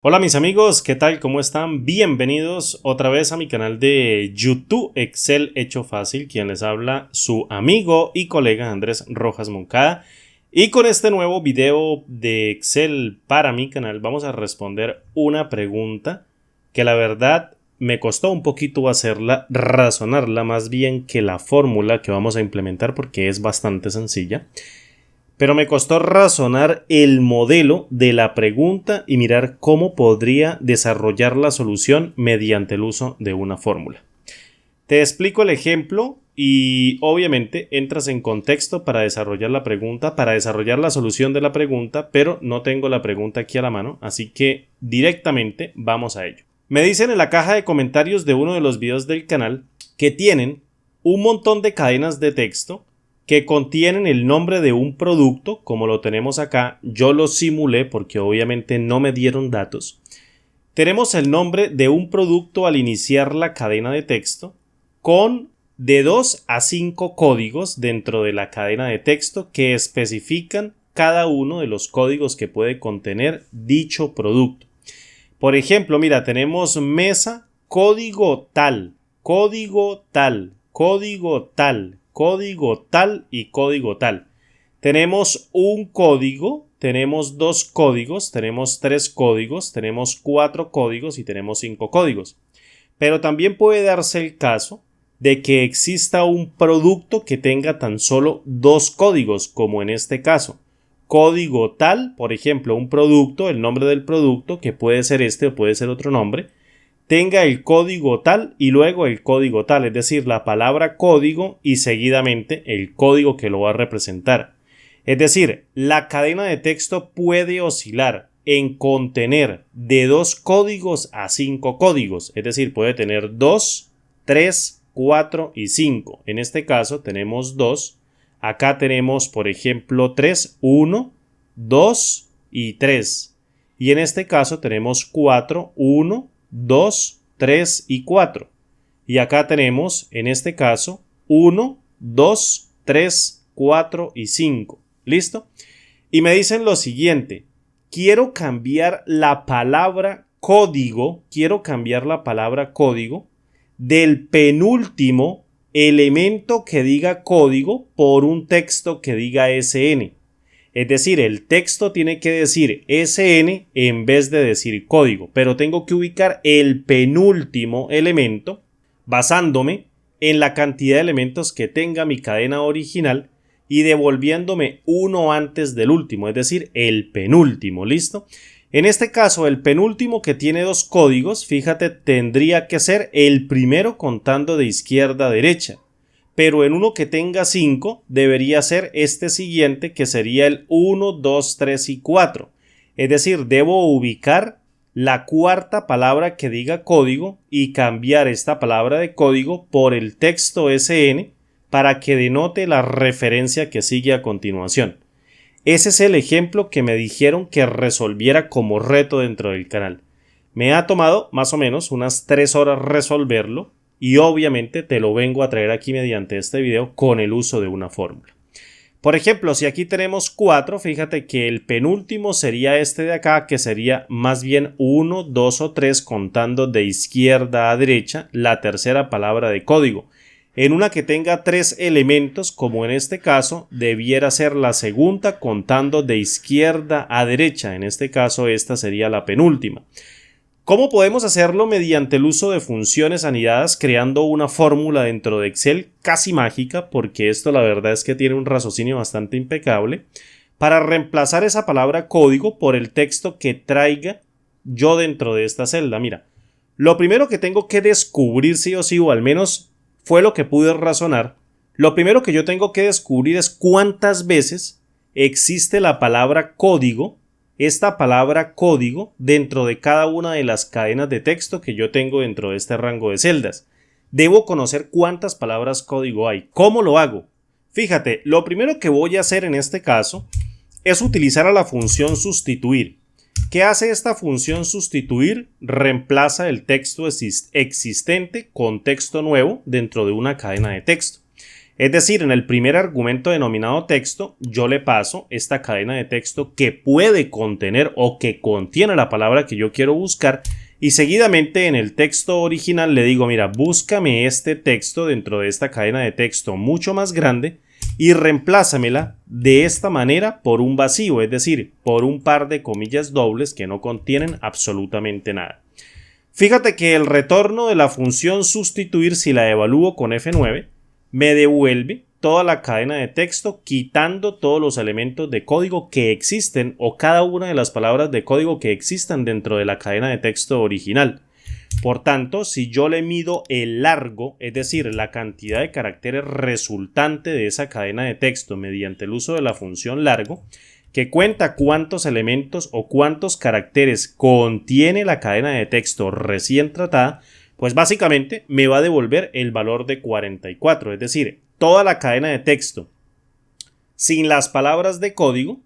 Hola mis amigos, ¿qué tal? ¿Cómo están? Bienvenidos otra vez a mi canal de YouTube Excel Hecho Fácil, quien les habla su amigo y colega Andrés Rojas Moncada. Y con este nuevo video de Excel para mi canal vamos a responder una pregunta que la verdad me costó un poquito hacerla, razonarla más bien que la fórmula que vamos a implementar porque es bastante sencilla. Pero me costó razonar el modelo de la pregunta y mirar cómo podría desarrollar la solución mediante el uso de una fórmula. Te explico el ejemplo y obviamente entras en contexto para desarrollar la pregunta, para desarrollar la solución de la pregunta, pero no tengo la pregunta aquí a la mano, así que directamente vamos a ello. Me dicen en la caja de comentarios de uno de los videos del canal que tienen un montón de cadenas de texto que contienen el nombre de un producto, como lo tenemos acá. Yo lo simulé porque obviamente no me dieron datos. Tenemos el nombre de un producto al iniciar la cadena de texto con de 2 a 5 códigos dentro de la cadena de texto que especifican cada uno de los códigos que puede contener dicho producto. Por ejemplo, mira, tenemos mesa, código tal, código tal, código tal, código tal y código tal. Tenemos un código, tenemos 2 códigos, tenemos 3 códigos, tenemos 4 códigos y tenemos 5 códigos. Pero también puede darse el caso de que exista un producto que tenga tan solo 2 códigos, como en este caso. Código tal, por ejemplo, un producto, el nombre del producto, que puede ser este o puede ser otro nombre, tenga el código tal y luego el código tal, es decir, la palabra código y seguidamente el código que lo va a representar. Es decir, la cadena de texto puede oscilar en contener de 2 códigos a 5 códigos, es decir, puede tener 2, 3, 4 y 5. En este caso tenemos 2, acá tenemos por ejemplo 3, 1, 2 y 3. Y en este caso tenemos 4, 1, 2, 3 y 4. Y acá tenemos, en este caso, 1, 2, 3, 4 y 5. ¿Listo? Y me dicen lo siguiente. Quiero cambiar la palabra código del penúltimo elemento que diga código por un texto que diga SN. Es decir, el texto tiene que decir SN en vez de decir código, pero tengo que ubicar el penúltimo elemento basándome en la cantidad de elementos que tenga mi cadena original y devolviéndome uno antes del último, es decir, el penúltimo. ¿Listo? En este caso, el penúltimo que tiene 2 códigos, fíjate, tendría que ser el primero contando de izquierda a derecha. Pero en uno que tenga 5 debería ser este siguiente, que sería el 1, 2, 3 y 4. Es decir, debo ubicar la cuarta palabra que diga código y cambiar esta palabra de código por el texto SN para que denote la referencia que sigue a continuación. Ese es el ejemplo que me dijeron que resolviera como reto dentro del canal. Me ha tomado más o menos unas 3 horas resolverlo. Y obviamente te lo vengo a traer aquí mediante este video con el uso de una fórmula. Por ejemplo, si aquí tenemos 4, fíjate que el penúltimo sería este de acá, que sería más bien 1, 2 o 3 contando de izquierda a derecha la tercera palabra de código. En una que tenga 3 elementos, como en este caso, debiera ser la segunda contando de izquierda a derecha. En este caso, esta sería la penúltima. ¿Cómo podemos hacerlo? Mediante el uso de funciones anidadas, creando una fórmula dentro de Excel casi mágica, porque esto la verdad es que tiene un raciocinio bastante impecable, para reemplazar esa palabra código por el texto que traiga yo dentro de esta celda. Mira, lo primero que tengo que descubrir sí o sí, o al menos fue lo que pude razonar, lo primero que yo tengo que descubrir es cuántas veces existe la palabra código, esta palabra código, dentro de cada una de las cadenas de texto que yo tengo dentro de este rango de celdas. Debo conocer cuántas palabras código hay. ¿Cómo lo hago? Fíjate, lo primero que voy a hacer en este caso es utilizar a la función sustituir. ¿Qué hace esta función sustituir? Reemplaza el texto existente con texto nuevo dentro de una cadena de texto. Es decir, en el primer argumento denominado texto, yo le paso esta cadena de texto que puede contener o que contiene la palabra que yo quiero buscar, y seguidamente en el texto original le digo, mira, búscame este texto dentro de esta cadena de texto mucho más grande y reemplázamela de esta manera por un vacío, es decir, por un par de comillas dobles que no contienen absolutamente nada. Fíjate que el retorno de la función sustituir, si la evalúo con F9, me devuelve toda la cadena de texto quitando todos los elementos de código que existen o cada una de las palabras de código que existan dentro de la cadena de texto original. Por tanto, si yo le mido el largo, es decir, la cantidad de caracteres resultante de esa cadena de texto mediante el uso de la función largo, que cuenta cuántos elementos o cuántos caracteres contiene la cadena de texto recién tratada, pues básicamente me va a devolver el valor de 44, es decir, toda la cadena de texto sin las palabras de código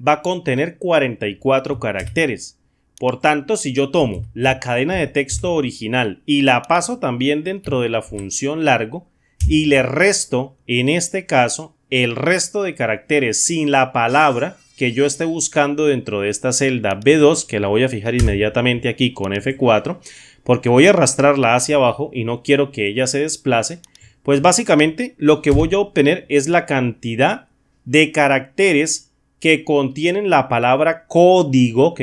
va a contener 44 caracteres. Por tanto, si yo tomo la cadena de texto original y la paso también dentro de la función largo y le resto, en este caso, el resto de caracteres sin la palabra que yo esté buscando dentro de esta celda B2, que la voy a fijar inmediatamente aquí con F4, porque voy a arrastrarla hacia abajo y no quiero que ella se desplace, pues básicamente lo que voy a obtener es la cantidad de caracteres que contienen la palabra código,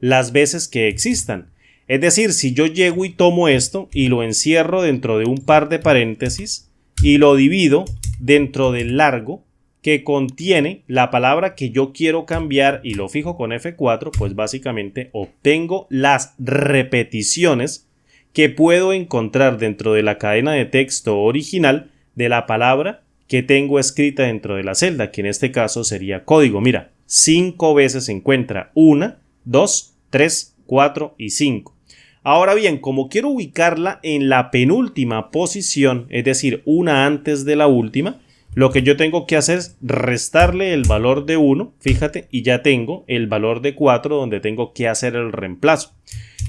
las veces que existan. Es decir, si yo llego y tomo esto y lo encierro dentro de un par de paréntesis y lo divido dentro del largo que contiene la palabra que yo quiero cambiar y lo fijo con F4, pues básicamente obtengo las repeticiones que puedo encontrar dentro de la cadena de texto original de la palabra que tengo escrita dentro de la celda, que en este caso sería código. Mira, 5 veces se encuentra 1, 2, 3, 4 y 5. Ahora bien, como quiero ubicarla en la penúltima posición, es decir, una antes de la última, lo que yo tengo que hacer es restarle el valor de 1, fíjate, y ya tengo el valor de 4 donde tengo que hacer el reemplazo.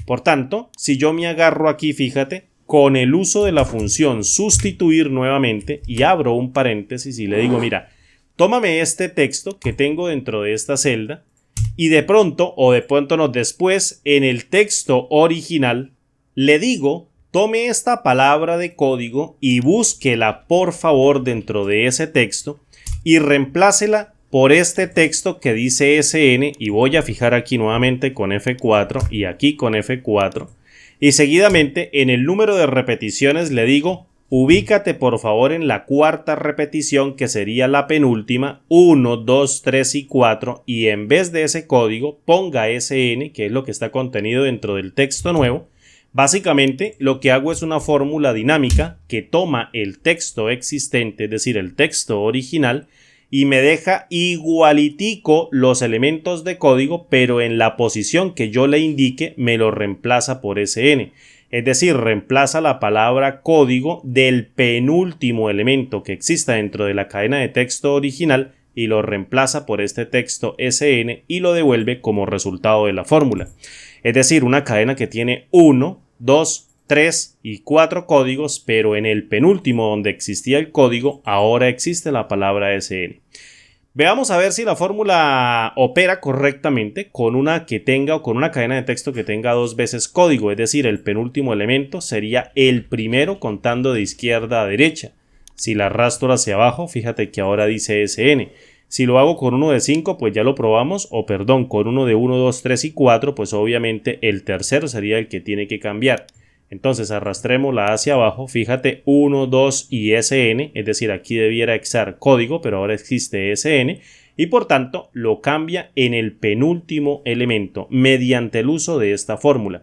Por tanto, si yo me agarro aquí, fíjate, con el uso de la función sustituir nuevamente y abro un paréntesis y le digo, mira, tómame este texto que tengo dentro de esta celda y después en el texto original le digo, tome esta palabra de código y búsquela por favor dentro de ese texto y reemplácela por este texto que dice SN y voy a fijar aquí nuevamente con F4 y aquí con F4 y seguidamente en el número de repeticiones le digo ubícate por favor en la cuarta repetición que sería la penúltima 1, 2, 3 y 4 y en vez de ese código ponga SN que es lo que está contenido dentro del texto nuevo. Básicamente lo que hago es una fórmula dinámica que toma el texto existente, es decir, el texto original, y me deja igualitico los elementos de código, pero en la posición que yo le indique me lo reemplaza por SN. Es decir, reemplaza la palabra código del penúltimo elemento que exista dentro de la cadena de texto original y lo reemplaza por este texto SN y lo devuelve como resultado de la fórmula. Es decir, una cadena que tiene 1, 2, 3 y 4 códigos, pero en el penúltimo donde existía el código, ahora existe la palabra SN. Veamos a ver si la fórmula opera correctamente con una cadena de texto que tenga 2 veces código, es decir, el penúltimo elemento sería el primero contando de izquierda a derecha. Si la arrastro hacia abajo, fíjate que ahora dice SN. Si lo hago con uno de 5, pues ya lo probamos, con uno de 1, 2, 3 y 4, pues obviamente el tercero sería el que tiene que cambiar. Entonces arrastrémosla hacia abajo, fíjate 1, 2 y SN, es decir, aquí debiera exar código, pero ahora existe SN, y por tanto lo cambia en el penúltimo elemento mediante el uso de esta fórmula.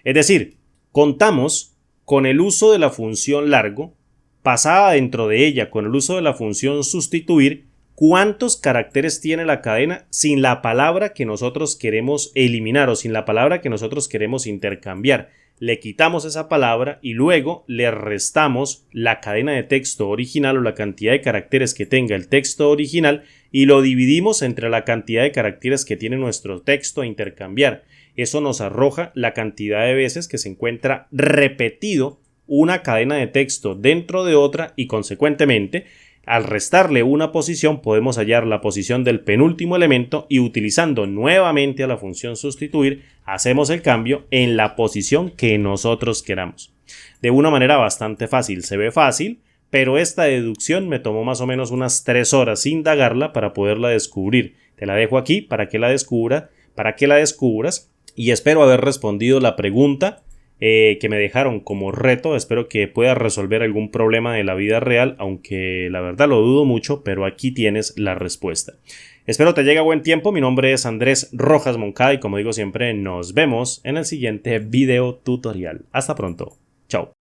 Es decir, contamos con el uso de la función largo, pasada dentro de ella con el uso de la función sustituir, cuántos caracteres tiene la cadena sin la palabra que nosotros queremos eliminar o sin la palabra que nosotros queremos intercambiar. Le quitamos esa palabra y luego le restamos la cadena de texto original o la cantidad de caracteres que tenga el texto original y lo dividimos entre la cantidad de caracteres que tiene nuestro texto a intercambiar. Eso nos arroja la cantidad de veces que se encuentra repetido una cadena de texto dentro de otra y consecuentemente al restarle una posición podemos hallar la posición del penúltimo elemento y utilizando nuevamente a la función sustituir hacemos el cambio en la posición que nosotros queramos. De una manera bastante fácil, se ve fácil, pero esta deducción me tomó más o menos unas 3 horas indagarla para poderla descubrir. Te la dejo aquí para que la descubras y espero haber respondido la pregunta que me dejaron como reto. Espero que puedas resolver algún problema de la vida real, aunque la verdad lo dudo mucho, pero aquí tienes la respuesta. Espero te llegue a buen tiempo. Mi nombre es Andrés Rojas Moncada y como digo siempre, nos vemos en el siguiente video tutorial. Hasta pronto.